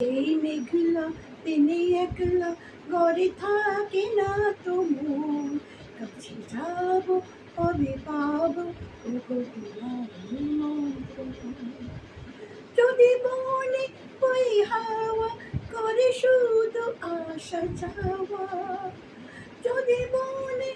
এই মেঘলা দিনে একলা ঘরে থাকে না তো মন, কাছে যাব কবে পাবো ওগো তোমার নিমন্ত্রণ। যদি মনে ওই হাওয়া করে শুধু আসা যাওয়া, যদি মনে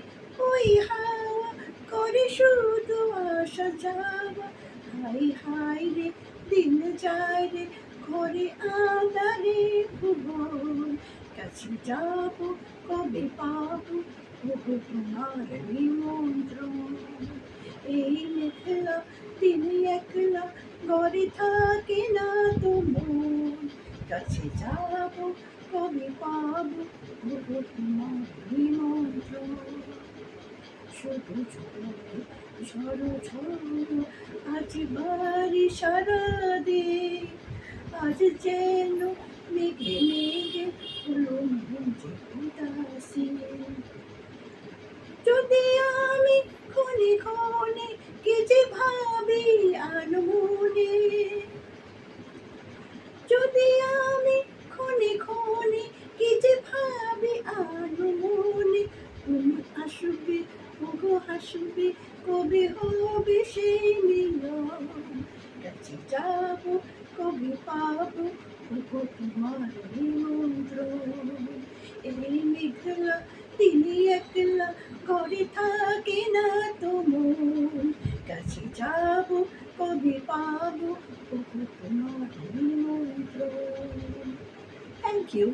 ওই হাওয়া করে শুধু আসা যাওয়া, হাই হাই রে দিন যায় রে ঘরে আঁধারে ভুবন, কাছে যাব কবে পাবো ওগো তোমার নিমন্ত্রণ। এই মেঘলা দিনে একলা ঘরে থাকে না তো মন, কাছে যাব কবে পাবো ওগো তোমার নিমন্ত্রণ। শুধু ঝড়ো ঝড়ো ঝড়ো আজ বাড়ি সারা দে, আজ যেন মেঘে মেঘে হলো মন যে উদাসী। যদি আমি ক্ষণে ক্ষণে কি যে ভাবি আনমনে, যদি আমি ক্ষণে ক্ষণে কি যে ভাবি আনমনে, তুমি আসবে ওগো হাসবে কবে হবে সেই মিলন, কাছে যাব কবে পাবো ওগো তোমার নিমন্ত্রণ। এই মেঘলা দিনে একলা ঘরে থাকে না তো মন, কাছে যাব কবে পাবো ওগো তোমার নিমন্ত্রণ। Thank you.